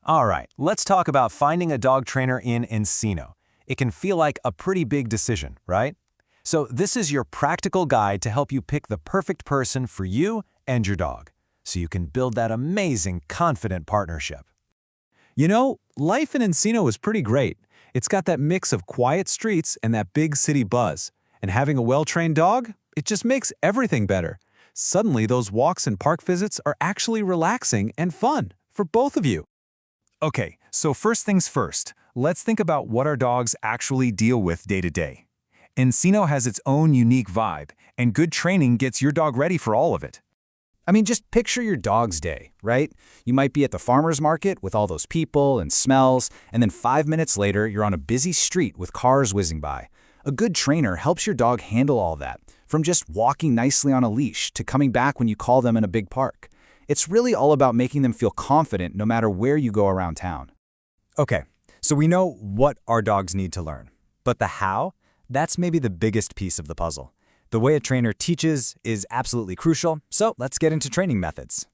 All right, let's talk about finding a dog trainer in Encino. It can feel like a pretty big decision, right? So this is your practical guide to help you pick the perfect person for you and your dog, so you can build that amazing, confident partnership. You know, life in Encino is pretty great. It's got that mix of quiet streets and that big city buzz. And having a well-trained dog, it just makes everything better. Suddenly, those walks and park visits are actually relaxing and fun for both of you. Okay, so first things first, let's think about what our dogs actually deal with day to day. Encino has its own unique vibe, and good training gets your dog ready for all of it. I mean, just picture your dog's day, right? You might be at the farmer's market with all those people and smells, and then 5 minutes later, you're on a busy street with cars whizzing by. A good trainer helps your dog handle all that, from just walking nicely on a leash to coming back when you call them in a big park. It's really all about making them feel confident no matter where you go around town. Okay, so we know what our dogs need to learn, but the how? That's maybe the biggest piece of the puzzle. The way a trainer teaches is absolutely crucial, so let's get into training methods.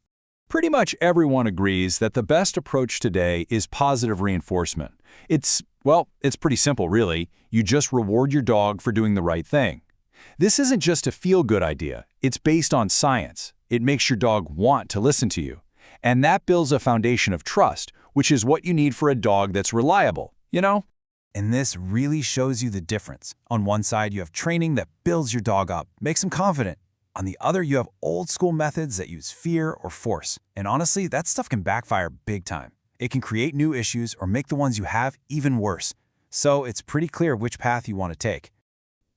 Pretty much everyone agrees that the best approach today is positive reinforcement. It's pretty simple, really. You just reward your dog for doing the right thing. This isn't just a feel-good idea. It's based on science. It makes your dog want to listen to you. And that builds a foundation of trust, which is what you need for a dog that's reliable, you know? And this really shows you the difference. On one side, you have training that builds your dog up, makes him confident. On the other, you have old-school methods that use fear or force. And honestly, that stuff can backfire big time. It can create new issues or make the ones you have even worse. So it's pretty clear which path you want to take.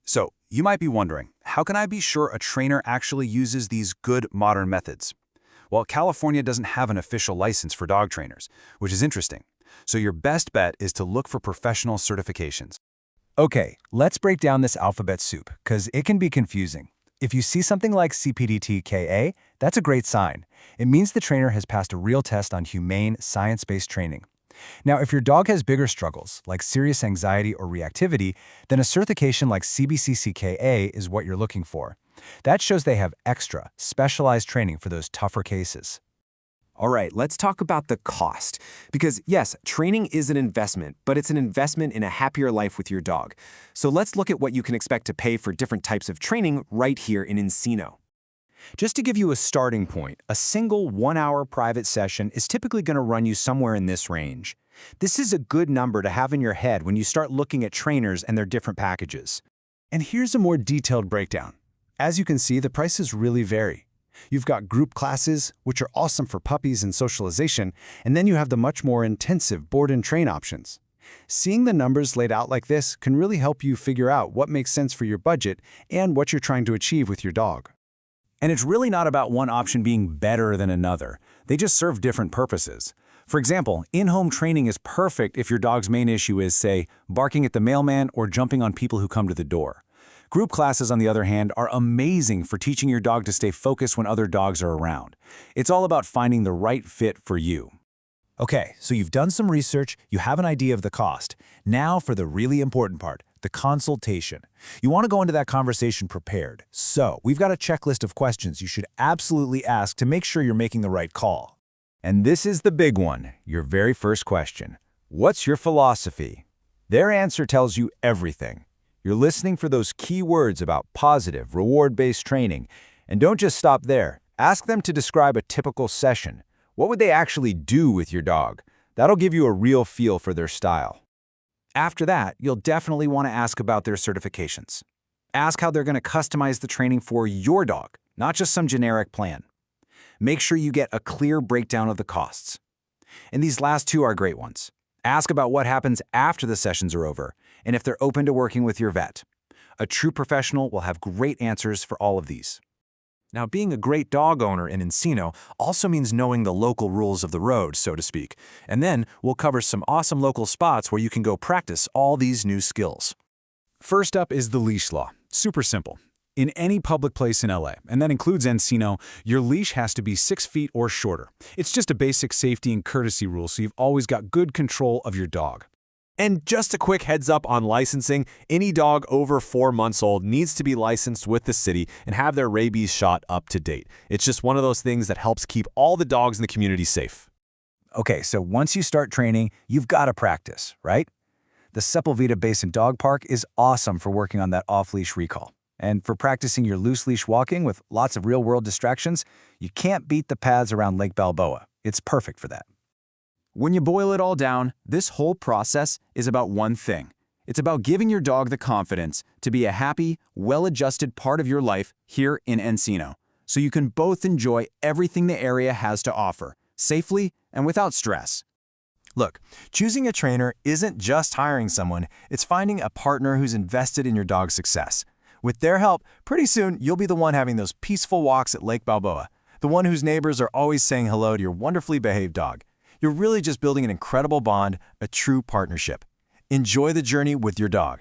So, you might be wondering, how can I be sure a trainer actually uses these good modern methods? Well, California doesn't have an official license for dog trainers, which is interesting. So your best bet is to look for professional certifications. Okay, let's break down this alphabet soup, because it can be confusing. If you see something like CPDT-KA, that's a great sign. It means the trainer has passed a real test on humane, science-based training. Now, if your dog has bigger struggles, like serious anxiety or reactivity, then a certification like CBCCKA is what you're looking for. That shows they have extra, specialized training for those tougher cases. All right, let's talk about the cost. Because yes, training is an investment, but it's an investment in a happier life with your dog. So let's look at what you can expect to pay for different types of training right here in Encino. Just to give you a starting point, a single 1-hour private session is typically going to run you somewhere in this range. This is a good number to have in your head when you start looking at trainers and their different packages. And here's a more detailed breakdown. As you can see, the prices really vary. You've got group classes, which are awesome for puppies and socialization, and then you have the much more intensive board and train options. Seeing the numbers laid out like this can really help you figure out what makes sense for your budget and what you're trying to achieve with your dog. And it's really not about one option being better than another. They just serve different purposes. For example, in-home training is perfect if your dog's main issue is, say, barking at the mailman or jumping on people who come to the door. Group classes, on the other hand, are amazing for teaching your dog to stay focused when other dogs are around. It's all about finding the right fit for you. Okay, so you've done some research, you have an idea of the cost. Now for the really important part, the consultation. You want to go into that conversation prepared. So we've got a checklist of questions you should absolutely ask to make sure you're making the right call. And this is the big one, your very first question. What's your philosophy? Their answer tells you everything. You're listening for those key words about positive, reward-based training. And don't just stop there. Ask them to describe a typical session. What would they actually do with your dog? That'll give you a real feel for their style. After that, you'll definitely want to ask about their certifications. Ask how they're going to customize the training for your dog, not just some generic plan. Make sure you get a clear breakdown of the costs. And these last two are great ones. Ask about what happens after the sessions are over, and if they're open to working with your vet. A true professional will have great answers for all of these. Now, being a great dog owner in Encino also means knowing the local rules of the road, so to speak. And then we'll cover some awesome local spots where you can go practice all these new skills. First up is the leash law. Super simple. In any public place in LA, and that includes Encino, your leash has to be 6 feet or shorter. It's just a basic safety and courtesy rule, so you've always got good control of your dog. And just a quick heads up on licensing, any dog over 4 months old needs to be licensed with the city and have their rabies shot up to date. It's just one of those things that helps keep all the dogs in the community safe. Okay, so once you start training, you've got to practice, right? The Sepulveda Basin Dog Park is awesome for working on that off-leash recall. And for practicing your loose-leash walking with lots of real-world distractions, you can't beat the paths around Lake Balboa. It's perfect for that. When you boil it all down, this whole process is about one thing. It's about giving your dog the confidence to be a happy, well-adjusted part of your life here in Encino, so you can both enjoy everything the area has to offer, safely and without stress. Look, choosing a trainer isn't just hiring someone, it's finding a partner who's invested in your dog's success. With their help, pretty soon you'll be the one having those peaceful walks at Lake Balboa, the one whose neighbors are always saying hello to your wonderfully behaved dog. You're really just building an incredible bond, a true partnership. Enjoy the journey with your dog.